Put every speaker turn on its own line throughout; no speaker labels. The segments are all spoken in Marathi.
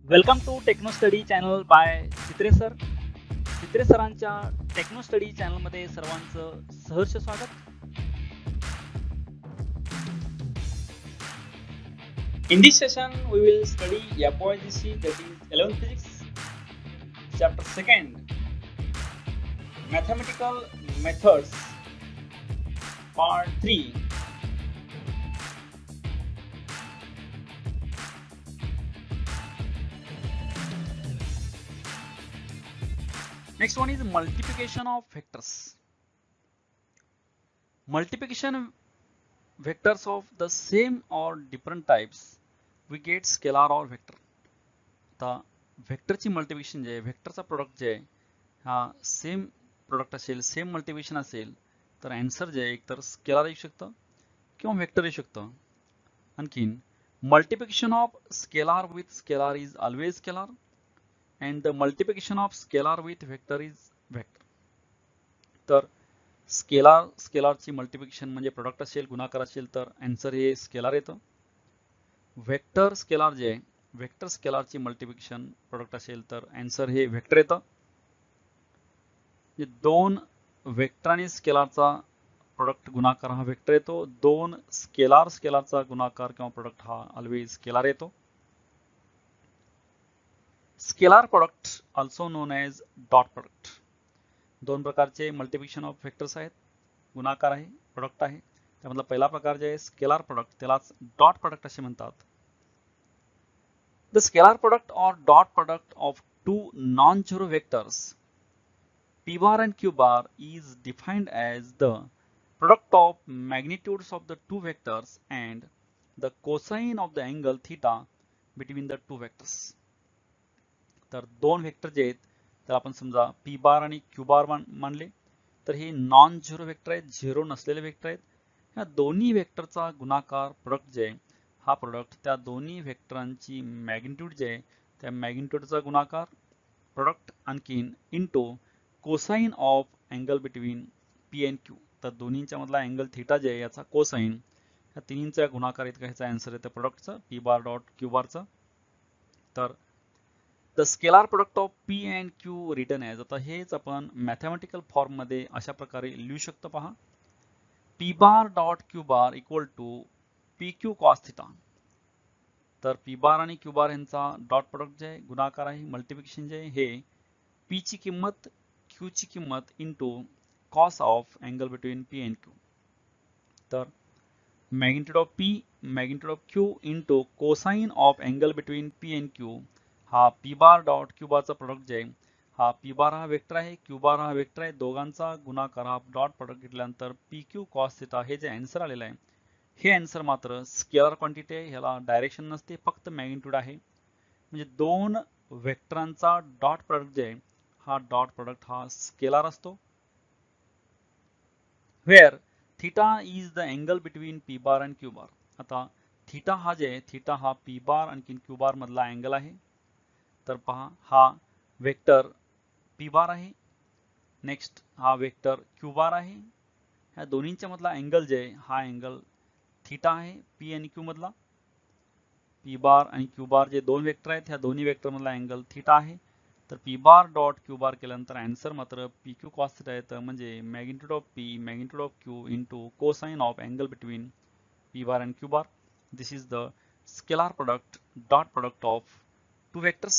Welcome to Techno Study channel by Chitre sir. Chitre सरांच्या टेक्नो स्टडी चॅनलमध्ये सर्वांचं सहर्ष स्वागत. In this session, we will study FYGC, that is 11th Physics, Chapter 2nd, Mathematical Methods, Part 3. Next one is multiplication of vectors. Multiplication vectors of the same or different types, we get scalar or vector. आता व्हेक्टरची मल्टिप्लिकेशन जे आहे, व्हेक्टरचा प्रोडक्ट जे आहे हा सेम प्रोडक्ट असेल, सेम मल्टिप्लिकेशन असेल, तर आन्सर जे आहे एकतर स्केलार येऊ शकतं किंवा व्हेक्टर येऊ शकतं. आणखीन multiplication of scalar with scalar is always scalar and the multiplication of scalar with vector is vector. तर स्केलारची मल्टिप्लिकेशन म्हणजे प्रोडक्ट असेल, गुणाकार असेल, तर आन्सर हे स्केलार येतं. व्हेक्टर स्केलार जे आहे, व्हेक्टर स्केलारची मल्टिप्लिकेशन प्रोडक्ट असेल तर आन्सर हे व्हेक्टर येतं. दोन व्हेक्टर आणि स्केलारचा प्रोडक्ट गुणाकार हा व्हेक्टर येतो. दोन स्केलारचा गुणाकार किंवा प्रोडक्ट हा ऑलवेज स्केलार येतो. Scalar product also known as dot product. दोन प्रकारचे मल्टिप्लिकेशन ऑफ व्हेक्टर्स आहेत, गुणाकार आहे, प्रोडक्ट आहे. त्यामधला पहिला प्रकार जे आहे स्केलार प्रोडक्ट, त्यालाच डॉट प्रोडक्ट असे म्हणतात. The scalar product or dot product of two non zero vectors p bar and q bar is defined as the product of magnitudes of the two vectors and the cosine of the angle theta between the two vectors. तर दोन वेक्टर जे आहेत, तर आपण समजा पी बार आणि क्यू बार मानले, तर हे नॉन झिरो वेक्टर आहेत, झिरो नसलेले वेक्टर आहेत. ह्या दोन्ही वेक्टरचा गुणाकार प्रोडक्ट जे आहे, हा प्रोडक्ट त्या दोन्ही वेक्टरांची मॅग्निट्यूड जे आहे, त्या मॅग्निट्यूडचा गुणाकार प्रोडक्ट आणखीन into cosine of angle between P and Q. तर दोन्हीच्या मधला अँगल थीटा जे आहे याचा कोसाइन, या तिन्हींचा गुणाकार इतका ह्याचा आन्सर येतं प्रोडक्टचा पी बार डॉट क्यू बारचा. तर the scalar product of P and Q written as, आता हेच आपण मॅथमॅटिकल फॉर्म मध्ये अशा प्रकारे लिहू शकतो. पहा, P bar dot Q bar equal to P Q cos theta. तर पी बार आणि क्यू बार यांचा डॉट प्रोडक्ट जे आहे, गुणाकार आहे, मल्टिप्लिकेशन जे आहे, हे पी ची किंमत क्यू ची किंमत into cos of angle between P and Q. तर magnitude of P, magnitude of Q into cosine of angle between P and Q, हा पी बार डॉट क्यू बारचा प्रोडक्ट जे आहे, हा पी बार हा वेक्टर आहे, क्यू बार हा वेक्टर आहे. दोघांचा गुणाकार हा डॉट प्रोडक्ट घेतल्यानंतर पी क्यू कॉस थिटा हे जे आन्सर आलेलं आहे, हे आन्सर मात्र स्केलर क्वांटिटी आहे. ह्याला डायरेक्शन नसते, फक्त मॅग्निट्यूड आहे. म्हणजे दोन वेक्टरांचा डॉट प्रोडक्ट जे आहे, हा डॉट प्रोडक्ट हा स्केलार असतो. Where theta is the angle between P bar and Q bar. आता थीटा हा जे आहे, थीटा हा पी बार आणखीन क्यू बार मधला अँगल आहे. तर पहा, हा वेक्टर पी बार आहे, नेक्स्ट हा वेक्टर क्यू बार आहे. ह्या दोन्हींच्या मधला अँगल जे आहे, हा अँगल थीटा आहे पी आणि क्यू मधला. पी बार आणि क्यू बार जे दोन वेक्टर आहेत, ह्या दोन्ही वेक्टर मधला अँगल थीटा आहे. तर पी बार डॉट क्यू बार केल्यानंतर आन्सर मात्र पी क्यू कॉस थिटा येतं. म्हणजे magnitude of P, magnitude of Q into cosine of angle between P bar and Q bar. This is the scalar product, dot product of two vectors.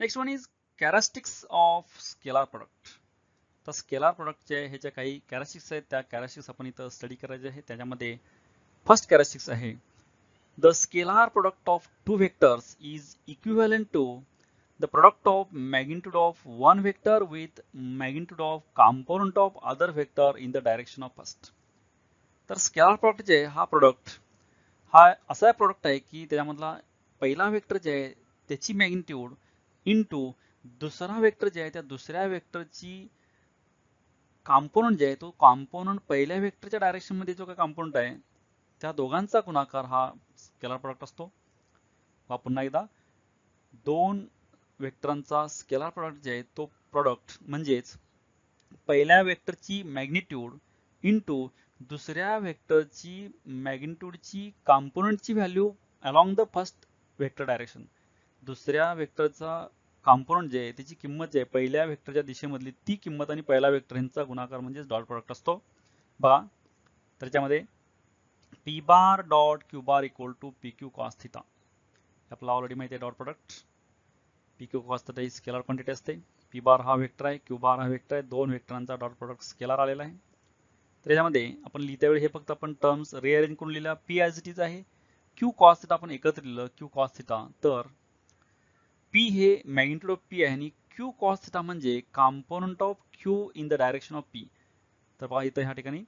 Next one is characteristics of scalar product. तर स्केलार प्रोडक्ट जे ह्याच्या काही कॅरेक्टरिस्टिक्स आहेत, त्या कॅरेक्टरिस्टिक्स आपण इथं स्टडी करायचे आहे. त्याच्यामध्ये फर्स्ट कॅरेक्टरिस्टिक्स आहे, the scalar product of two vectors is equivalent to the product of magnitude of one vector with magnitude of component of other vector in the direction of first. तर स्केलार प्रोडक्ट जे हा प्रोडक्ट हा असा प्रोडक्ट आहे की त्याच्यामधला पहिला वेक्टर जे आहे त्याची मॅग्निट्यूड इंटू दुसरा वेक्टर जे आहे त्या दुसऱ्या वेक्टरची कॉम्पोनंट जे आहे, तो कॉम्पोनंट पहिल्या वेक्टरच्या डायरेक्शन मध्ये जो काही कॉम्पोनंट आहे त्या दोघांचा गुणाकार हा स्केलार प्रोडक्ट असतो. पुन्हा एकदा, दोन वेक्टरांचा स्केलार प्रोडक्ट जे आहे तो प्रोडक्ट म्हणजेच पहिल्या वेक्टरची मॅग्निट्यूड इंटू दुसऱ्या वेक्टरची मॅग्निट्यूडची कॉम्पोनंटची value along the first vector direction. दुसऱ्या वेक्टरचा कॉम्पोनंट जे आहे त्याची किंमत जे आहे पहिल्या वेक्टरच्या दिशेमधली ती किंमत आणि पहिला वेक्टर यांचा गुणाकार म्हणजेच डॉट प्रोडक्ट असतो. बघा त्याच्यामध्ये P bar dot Q bar equal to P Q cos theta. आपल्याला ऑलरेडी माहिती आहे dot product P Q cos theta ही स्केलर क्वांटिटी असते. पी बार हा वेक्टर आहे, क्यू बार हा वेक्टर आहे, दोन वेक्टरांचा डॉट प्रोडक्ट स्केलर आलेला आहे. त्याच्यामध्ये आपण लिहित्या वेळी हे फक्त आपण टर्म्स रिअरेंज करून लिहिला. पी ॲज इट इज आहे, क्यू कॉस थिटा आपण एकत्र लिहिलं क्यू कॉस थिटा. तर पी हे मॅग्निट्यूड ऑफ पी आहे आणि क्यू कॉस थिटा म्हणजे component of Q in the direction of P. तर पहा इथं ह्या ठिकाणी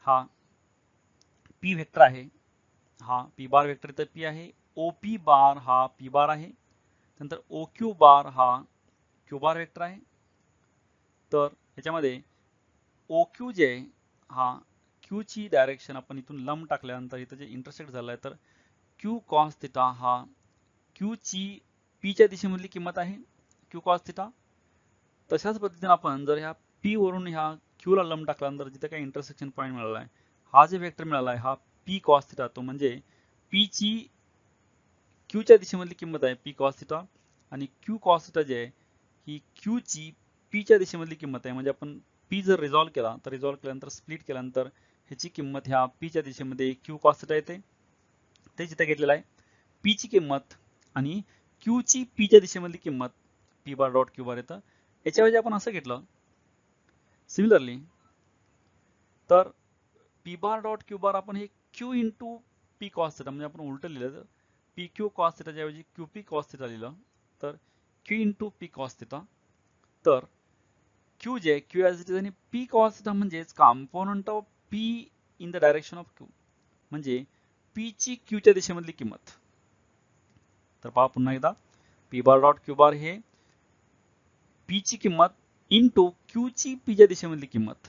हा पी वेक्टर आहे, हा पी बार वेक्टर इथं पी आहे, ओ पी बार हा पी बार आहे, नंतर ओ क्यू बार हा क्यू बार वेक्टर आहे. तर याच्यामध्ये ओ क्यू जे आहे हा क्यू ची डायरेक्शन आपण इथून लंब टाकल्यानंतर इथं जे इंटरसेक्ट झालं आहे तर क्यू कॉस थिटा हा क्यू ची पी च्या दिशेमधली किंमत आहे क्यू कॉस थिटा. तशाच पद्धतीने आपण जर ह्या पी वरून ह्या क्यू ला लंब टाकल्यानंतर जिथे काही इंटरसेक्शन पॉईंट मिळाला आहे हा जे वेक्टर मिळाला आहे हा पी कॉस थिटा, तो म्हणजे पी ची क्यू च्या दिशेमधली किंमत आहे पी कॉस थिटा आणि क्यू कॉस थिटा जे आहे ही क्यू ची पी च्या दिशेमधली किंमत आहे. म्हणजे आपण पी जर रिझॉल्व्ह केला तर रिझॉल्व्ह केल्यानंतर स्प्लिट केल्यानंतर ह्याची किंमत ह्या पी च्या दिशेमध्ये क्यू कॉस थिटा येते. ते जिथे घेतलेलं आहे पी ची किंमत आणि क्यू ची पी च्या दिशेमधली किंमत पी बार डॉट क्यू बार येतं. याच्याऐवजी आपण असं घेतलं सिमिलरली तर पी बार डॉट क्यू बार आपण हे Q into P cos theta म्हणजे आपण उलट लिहिलं तर पी क्यू कॉस थिटाच्या ऐवजी क्यू पी कॉस थिटा लिहिलं तर Q into P cos theta. तर क्यू जे क्यू ॲज इट इज आणि पी कॉस थिटा म्हणजेच component of P in the direction of Q म्हणजे पी ची क्यू च्या दिशेमधली किंमत. तर पहा पुन्हा एकदा पी बार डॉट क्यू बार हे पी ची किंमत इंटू क्यू ची पी च्या दिशेमधली किंमत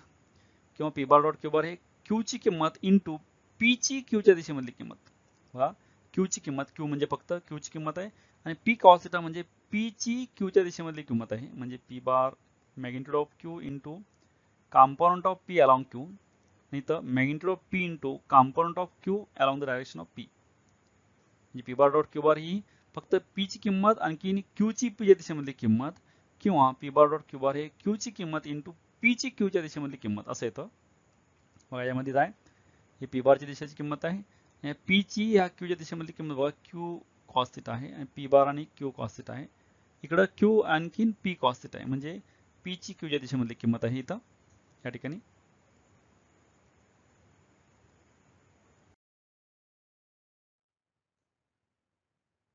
किंवा पी बार डॉट क्यू बार हे क्यू ची किंमत इंटू पी ची क्यू च्या दिशेमधली किंमत. बघा क्यू ची किंमत क्यू म्हणजे फक्त क्यू ची किंमत आहे आणि पी कॉस थिटा म्हणजे पी ची क्यू च्या दिशेमधली किंमत आहे. म्हणजे P bar magnitude of Q into component of P along Q नाही तर magnitude of P into component of Q along the direction of P. म्हणजे P bar dot Q bar ही फक्त पी ची किंमत आणखी क्यू ची पी च्या दिशेमधली किंमत किंवा पी बार डॉट क्यू बार हे क्यू ची किंमत इंटू पी ची क्यू च्या दिशेमधली किंमत असं येतं. बघा यामध्ये काय ही पी बारची दिशेची किंमत आहे, पी ची ह्या क्यू च्या दिशेमधली किंमत बघा क्यू कॉस थिटा आहे आणि पी बार आणि क्यू कॉस थिटा आहे. इकडं क्यू आणखीन पी कॉस थिटा आहे म्हणजे पी ची क्यू च्या दिशेमधली किंमत आहे इथं या ठिकाणी.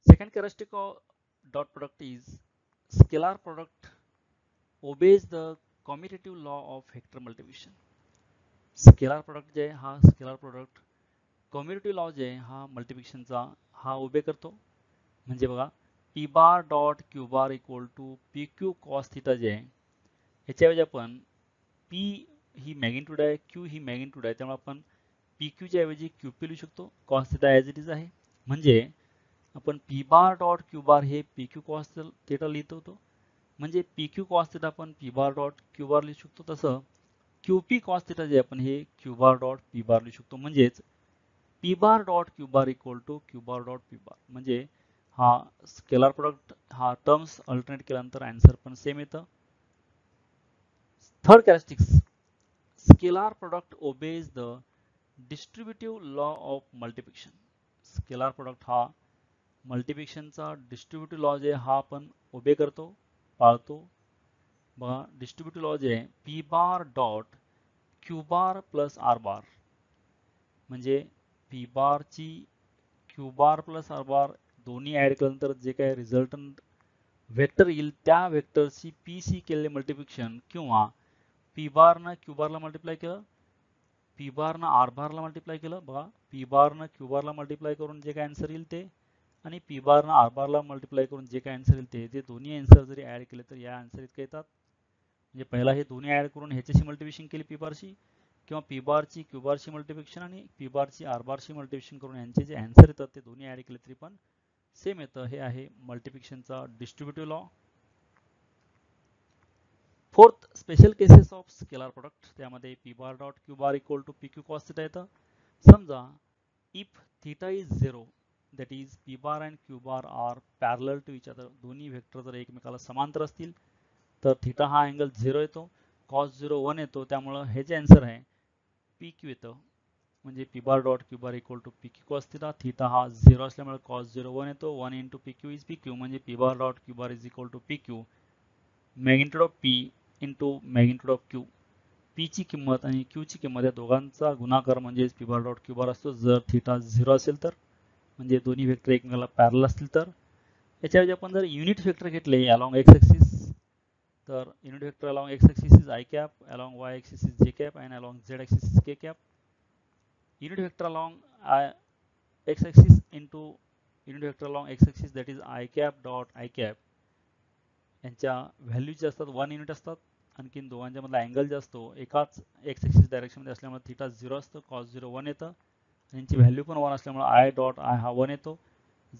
Second characteristic of dot product is scalar product obeys the commutative law of vector multiplication. Scalar product जे हा स्केलर प्रोडक्ट कम्युटेटिव्ह लॉ जे हा मल्टिप्लिकेशनचा हा उभे करतो. म्हणजे बघा P bar dot Q bar equal to P Q cos theta जे आहे याच्याऐवजी आपण पी ही मॅग्निट्यूड आहे क्यू ही मॅग्निट्यूड आहे त्यामुळे आपण पी क्यूच्या ऐवजी क्यू पी लिहू शकतो. Cos theta as it is आहे म्हणजे आपण पी बार डॉट क्यू बार हे पी क्यू कॉस थिटा लिहित होतो म्हणजे पी क्यू कॉस थिटा आपण पी बार डॉट क्यू बार लिहू शकतो. तसं क्यू पी कॉस थिटा जे आपण हे Q bar dot P bar लिहू शकतो. म्हणजेच P bar dot Q bar equal to Q bar dot P bar. म्हणजे हा स्केलर प्रोडक्ट हा टर्म्स अल्टरनेट केल्यानंतर आन्सर पण सेम येतं. Third characteristics scalar product obeys the distributive law of multiplication. Scalar product हा मल्टिप्लिकेशनचा डिस्ट्रीब्युटिव्ह लॉ जे हा आपण ओबे करतो पाळतो. बघा डिस्ट्रीब्युटिव्ह लॉ जे आहे P bar dot Q bar plus R bar म्हणजे पी बार ची Q bar plus R bar दोन्ही ऍड केल्यानंतर जे काही रिझल्टंट वेक्टर येईल त्या वेक्टरची पी सी केलेले मल्टिप्लिकेशन किंवा पी बारनं क्यू बारला मल्टिप्लाय केलं पी बारनं आर बारला मल्टिप्लाय केलं. बघा पी बारनं क्यू बारला मल्टिप्लाय करून जे काही आन्सर येईल ते आणि पी बारनं आर बारला मल्टिप्लाय करून जे काही आन्सर येईल ते दोन्ही आन्सर जरी ऍड केले तर या आन्सर इतके येतात. म्हणजे पहिला हे दोन्ही ऍड करून ह्याच्याशी मल्टिप्लिकेशन केली पी बारशी किंवा पी बारची क्यू बारची मल्टिप्लिकेशन आणि पी बारची आर बारशी मल्टिप्लिकेशन करून यांचे जे आन्सर येतात ते दोन्ही ऍड केले तरी पण सेम येतं. हे आहे मल्टिप्लिकेशनचा distributive law. Fourth special cases of scalar product, त्यामध्ये P bar dot Q bar equal to P Q cos theta येतं. समजा if theta is 0 that is P bar and Q bar are parallel to each other, दोन्ही व्हेक्टर जर एकमेकाला समांतर असतील तर थिटा हा अँगल 0 येतो, कॉस 0 1 येतो. त्यामुळं हे जे आन्सर आहे पी क्यू येतं, म्हणजे P bar dot Q bar equal to P Q cos theta. Theta हा 0 असल्यामुळे कॉस 0 1 येतो, 1 into P Q is P Q, म्हणजे P bar dot Q bar is equal to P Q magnitude of P into magnitude of Q. P ची किंमत आणि क्यू ची किंमत या दोघांचा गुणाकार म्हणजे पी बार डॉट क्यू बार असतो. जर थिटा 0 असेल तर, म्हणजे दोन्ही व्हेक्टर एकमेकाला पॅरलल असतील तर. याच्याऐवजी आपण जर युनिट व्हेक्टर घेतले अलॉंग एक्स ॲक्सिस, तर unit vector along x axis is i cap, along Y axis is जे cap and along Z axis is K cap. Unit vector along x axis into unit vector along x axis that is I cap dot I cap यांच्या व्हॅल्यू जे असतात 1 युनिट असतात. आणखीन दोघांच्या मधला अँगल जे असतो एकाच x axis डायरेक्शन मध्ये असल्यामुळे थिटा 0 असतो, cos 0 1 येतं. यांची व्हॅल्यू पण 1 असल्यामुळे I डॉट I हा 1 येतो,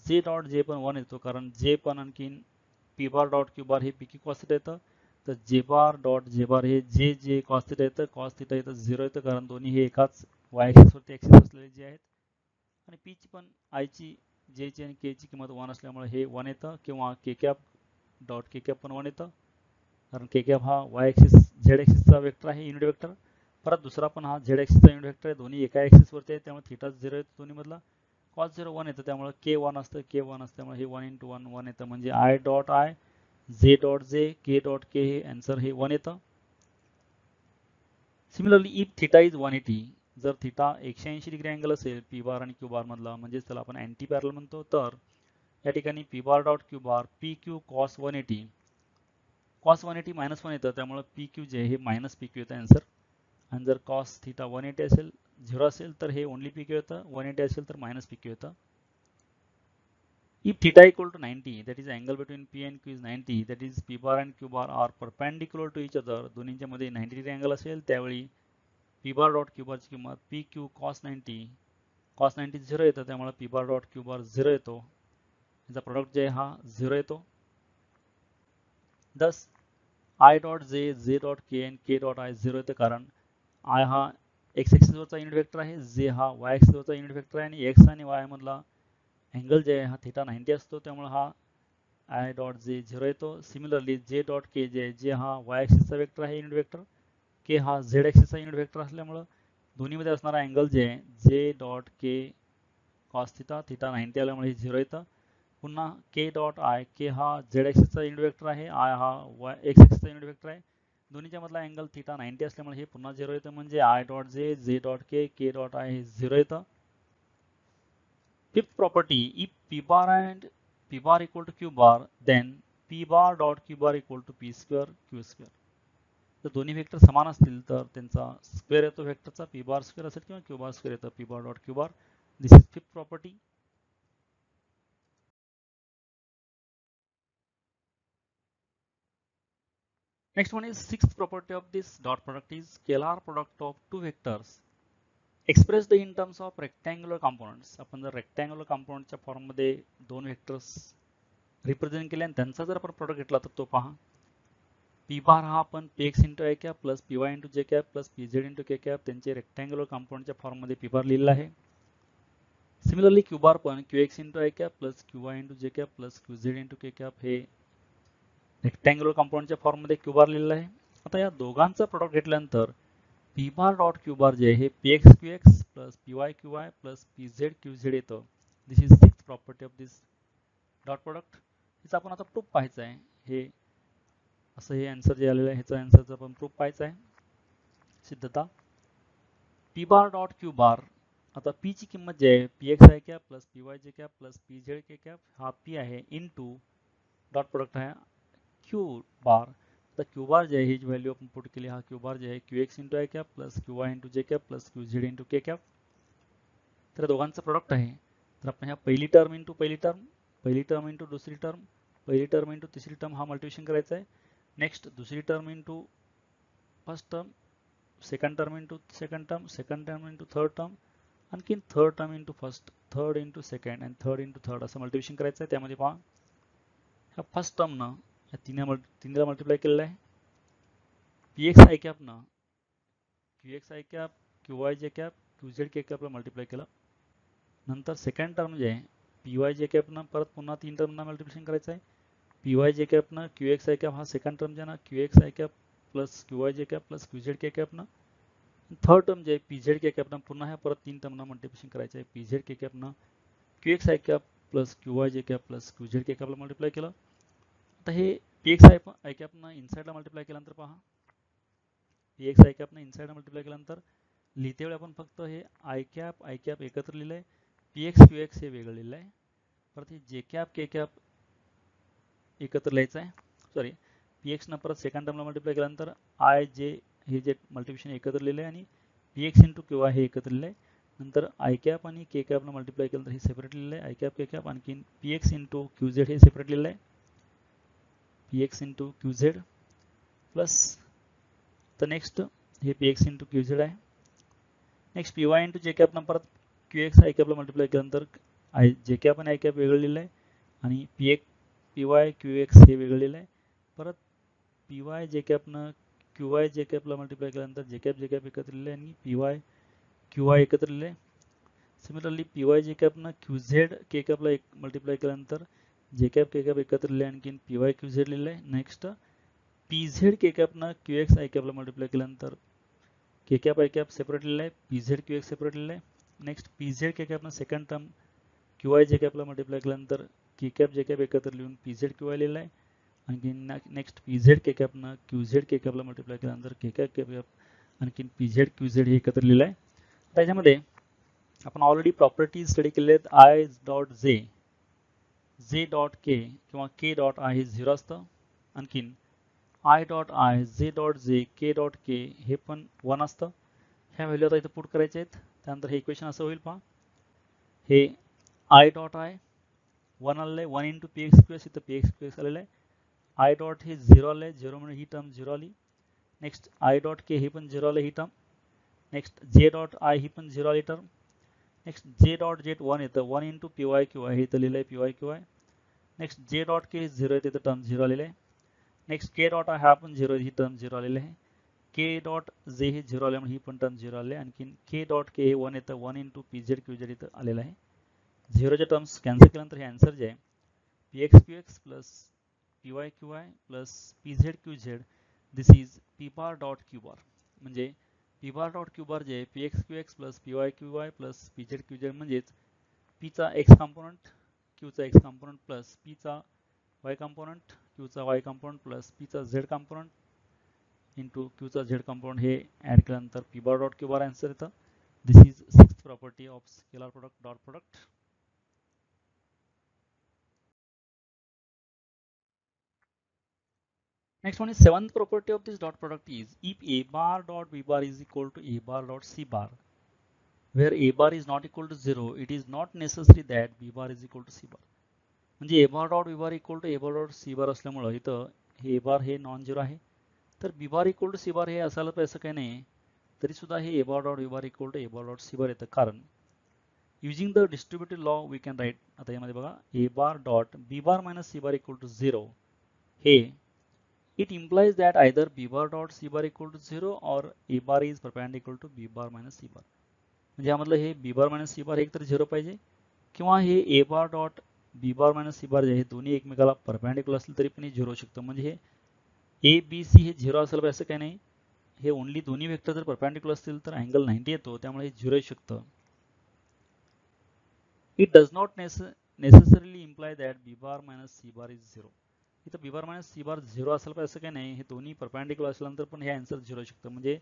J डॉट J पण 1 येतो, कारण J पण आणखीन P बार डॉट Q बार हे P Q cos थिटा येतं. तर J बार डॉट J बार हे J J cos थिटा येतं, cos थिटा इथं 0 येतं, कारण दोन्ही हे एकाच y axis वरती ॲक्सिस असलेले जे आहेत. आणि पी ची पण आय ची जे ची आणि के ची किंमत 1 असल्यामुळे हे 1 येतं, किंवा के कॅप डॉट के कॅप पण 1 येतं, कारण के कॅप हा वाय ॲक्सिस झेड ॲक्सिसचा वेक्टर आहे युनिट वेक्टर. परत दुसरा पण हा झेड ॲक्सिसचा युनिट वेक्टर आहे, दोन्ही एका ॲक्सिस वरती आहे, त्यामुळे थिटा 0 येतो दोन्ही मधला. कॉस 0 1 येतं, त्यामुळे के 1 असतं, के 1 असतं त्यामुळे हे 1 इंटू 1 1 येतं, म्हणजे I dot I J dot J K dot के हे आन्सर हे 1 येतं. सिमिलरली इफ थिटा इज 180, जर थिटा 180 डिग्री अँगल असेल पी बार आणि क्यू बार मधला, म्हणजे त्याला आपण अँटी पॅरल म्हणतो, तर या ठिकाणी पी बार डॉट क्यू बार P Q cos 180, cos 180 minus 1 येतं, त्यामुळे पी क्यू जे हे मायनस पी क्यू येतं आन्सर. आणि जर कॉस थिटा 180 असेल 0 असेल तर हे ओनली पी क्यू येतं, 180 असेल तर मायनस पी क्यू येतं. If theta equal to 90, that is angle between P and Q is 90, that is P bar and Q bar are perpendicular to each other, दोन्हींच्या मध्ये 90 डिग्री अँगल असेल, त्यावेळी P bar dot Q bar ची किंमत P Q cos 90, cos 90 0 येतं, त्यामुळे P bar dot Q bar 0 येतो. याचा प्रोडक्ट जे हा 0 येतो. Thus I dot J, J dot K and K dot I 0 येतं, कारण I हा x ॲक्सिस वरचा युनिट वेक्टर आहे, J हा y ॲक्सिस वरचा युनिट वेक्टर आहे, आणि x आणि y मधला अँगल जे आहे हा थिटा 90 असतो, त्यामुळे हा I डॉट J 0 येतो. सिमिलरली J डॉट K जे J हा y ॲक्सिसचा वेक्टर आहे युनिट वेक्टर, K हा z ॲक्सिसचा युनिट वेक्टर असल्यामुळे दोन्हीमध्ये असणारा अँगल जे आहे J dot K cos theta, theta 90 आल्यामुळे 0 येतं. पुन्हा K डॉट I, K हा z ॲक्सिसचा युनिट वेक्टर आहे, I हा x ॲक्सिसचा युनिट वेक्टर आहे, दोन्हीच्या मधला अँगल थिटा 90 असल्यामुळे हे पुन्हा 0 येतं, म्हणजे I dot J, J dot K, K dot I हे 0 येतं. Fifth property, if P bar and P bar equal to Q bar, then P bar dot Q bar equal to P square Q square. तर दोन्ही वेक्टर समान असतील तर त्यांचा स्क्वेअर येतो वेक्टरचा, P bar स्क्वेअर असेल किंवा Q bar स्क्वेअर येतं, P bar dot Q bar. This is fifth property. Next one is sixth property of this dot product is scalar product of two vectors expressed in terms of rectangular components. आपण जर रेक्टँग्युलर कंपोनंटच्या फॉर्म मध्ये दोन वेक्टर्स रिप्रेझेंट केले आणि त्यांचा जर आपण प्रोडक्ट घेतला तर तो पहा. पी बार हा आपण px into I cap plus P Y into J cap plus P Z into K cap त्यांचे रेक्टँग्युलर कंपोनंटच्या फॉर्म मध्ये पी बार लिहिलेला आहे. सिमिलरली क्यू बार पण Q X into I cap plus Q Y into J cap plus Q Z into K cap हे रेक्टँग्युलर कंपोनंटच्या फॉर्म मध्ये क्यू बार लिहिलेला आहे. आता या दोघांचा प्रोडक्ट घेतल्यानंतर P bar dot Q bar जे आहे P X Q X plus P Y Q Y plus P Z Q Z येतं. This is sixth property of this dot product. हिचं आपण आता प्रूफ पाहायचं आहे. हे असं हे आन्सर जे आलेलं आहे ह्याचा आन्सरचा आपण प्रूफ पाहायचा आहे. सिद्धता P bar dot Q bar, आता पी ची किंमत जी आहे P X I cap plus P Y जे कॅप प्लस पी झेड के कॅप हा पी आहे इनटू डॉट प्रोडक्ट आहे क्यू बार. आता क्यू बार जे आहे ही व्हॅल्यू आपण पुट केली, हा क्यू बार जे आहे Q X into I cap plus Q Y into J cap plus Q Z into K cap. तर दोघांचं प्रोडक्ट आहे. तर आपण ह्या पहिली टर्म इंटू पहिली टर्म, पहिली टर्म इंटू दुसरी टर्म, पहिली टर्म इंटू तिसरी टर्म हा मल्टिप्लिकेशन करायचा आहे. नेक्स्ट दुसरी term into first term, second term into second term, second term into third term, आणखीन third term into first, third into second and third into third असं मल्टिप्लिकेशन करायचं आहे. त्यामध्ये पहा ह्या फर्स्ट टर्मनं या तिन्हीला मल्टिप्लाय केलेलं आहे. px i cap न qx i cap qy j cap qz k cap ला मल्टिप्लाय केलं. नंतर सेकंड टर्म जे आहे py j cap न परत पुन्हा 3 टर्मना मल्टिप्लिकेशन करायचं आहे. py j cap न qx i cap हा सेकंड टर्म जे ना qx i cap plus qy j cap plus qz k cap न थर्ड टर्म जे pz k cap न पुन्हा ह्या परत 3 टर्मना मल्टिप्लिकेशन करायचं आहे. pz k cap न qx i cap plus qy j cap plus qz k cap ला मल्टिप्लाय केलं. आता हे px i cap न इनसाइडला मल्टिप्लाय केल्यानंतर पहा px i cap न इनसाइडला मल्टिप्लाय केल्यानंतर लिहिते वेळी आपण फक्त हे i cap एकत्र लिहिलंय, px qx हे वेगळं लिहिलंय. परत हे j cap k cap एकत्र लिहायचं आहे. सॉरी px न परत सेकंड टर्मला मल्टिप्लाय केल्यानंतर i j हे जे मल्टिप्लिकेशन एकत्र लिहिलंय आणि px इंटू qy हे एकत्र लिहिलंय. नंतर i cap आणि k cap न मल्टिप्लाय केल्यानंतर हे सेपरेट लिहिलंय i cap k cap आणखी px इंटू qz हे सेपरेट लिहिलंय px इंटू qz प्लस तर नेक्स्ट हे px इंटू qz आहे. Next py into j cap न परत qx i cap ला मल्टिप्लाय केल्यानंतर j cap आणि i cap वेगळं लिहिलंय आणि py qx हे वेगळं लिहिलंय. परत py j cap न qy j cap ला मल्टिप्लाय केल्यानंतर j cap एकत्र लिहिलंय आणि py qy एकत्र लिहिलंय. सिमिलरली py j cap न qz k cap ला मल्टिप्लाय केल्यानंतर j cap k cap एकत्र लिहिलंय आणखी py qz लिहिलंय. नेक्स्ट pz k cap न qx i cap ला मल्टिप्लाय केल्यानंतर k cap i cap separate लिहिलंय, pz qx सेपरेट लिहिलंय. नेक्स्ट pz k cap न second term qy j cap ला मल्टिप्लाय केल्यानंतर k cap j cap एकत्र लिहून pz qy लिहिलंय आणखी नेक्स्ट pz k cap न qz k cap ला मल्टिप्लाय केल्यानंतर k cap k cap आणखी pz qz हे एकत्र लिहिलंय. त्याच्यामध्ये आपण ऑलरेडी प्रॉपर्टीज स्टडी केले आहेत. i dot j dot k किंवा k डॉट i हे 0 असतं. आणखीन i dot i j dot j k dot k हे पण 1 असतं. ह्या व्हॅल्यू आता इथं पुट करायचे आहेत. त्यानंतर हे इक्वेशन असं होईल पहा, हे i डॉट i 1 आलेलं आहे, 1 इंटू px qx इथं px qx आलेलं आहे. i डॉट हे 0 आलं आहे, 0 म्हणजे ही टर्म 0 आली. नेक्स्ट i डॉट k हे पण 0 आलं ही term. Next j dot i ही पण 0 आली term. Next j dot z 1 येतं, 1 इंटू py qy हे इथं लिहिलं आहे py qy. Next j dot k 0 येतं, इथं टर्म 0 आलेलं आहे. नेक्स्ट k डॉट i हा पण 0 ही टर्म 0 आलेलं आहे. k डॉट j हे 0 आल्यामुळे ही पण टर्म 0 आले आहे. आणखीन k डॉट k हे 1 येतं, 1 इंटू pz qz इथं आलेलं आहे. 0च्या टर्म्स कॅन्सल केल्यानंतर हे आन्सर जे आहे px qx plus py qy plus pz qz this is p bar dot q bar. म्हणजे p bar dot q bar जे px qx plus py qy plus pz qz म्हणजेच p चा x कंपोनंट q चा x कंपोनंट प्लस p चा y कंपोनंट q चा y कंपोनंट प्लस p चा z कंपोनंट इंटू q चा z कंपोनंट हे ऍड केल्यानंतर p bar dot q bar answer येतं. This is sixth property of scalar product dot product. Next one is seventh property of this dot product is if a bar dot b bar is equal to a bar dot c bar, where a bar is not equal to 0, it is not necessary that b bar is equal to c bar. म्हणजे a bar dot b bar equal to a bar dot c bar असल्यामुळे इथं हे a bar हे नॉन झिरो आहे, तर b bar equal to c bar हे असायला पाहिजे असं काही नाही. तरी सुद्धा हे a bar dot b bar equal to a bar dot c bar येतं, कारण using the distributive law we can write. आता यामध्ये बघा a bar dot b bar minus c bar equal to 0 हे it implies that either b bar dot c bar equal to 0 or a bar is perpendicular to b bar minus c bar. म्हणजे यामधलं हे b bar minus c bar एक तर 0 पाहिजे किंवा हे a bar dot b bar minus c bar जे हे दोन्ही एकमेकाला परपेंडिक्युलर असले तरी पण हे 0 शकतं. म्हणजे हे a b c हे 0 असेल पाहिजे असं काही नाही. हे ओनली दोन्ही वेक्टर जर परपेंडिक्युलर असतील तर अँगल 90 येतो, त्यामुळे हे 0 येऊ शकतं. It does not necessarily imply that b bar minus c bar is 0. इथं b bar minus c bar 0 असेल पाहिजे असं काही नाही. हे दोन्ही परपेंडिक्युलर असल्यानंतर पण हे आन्सर 0 येऊ शकतं. म्हणजे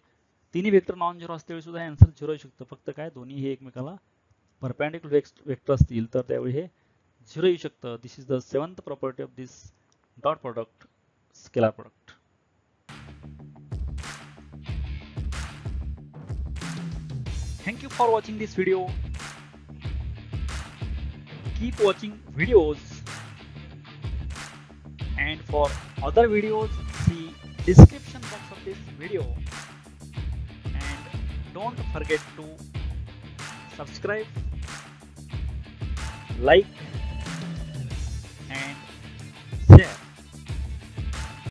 तिन्ही वेक्टर नॉन 0 असल्यावेळी सुद्धा हे आन्सर 0 येऊ शकतं. फक्त काय दोन्ही हे एकमेकाला परपेंडिक्युलर वेक्टर असतील तर त्यावेळी हे 0 येऊ शकतं. This is the seventh property of this dot product scalar product. Thank you for watching this video. Keep watching videos, and for other videos see description box of this video, and don't forget to subscribe, like and share.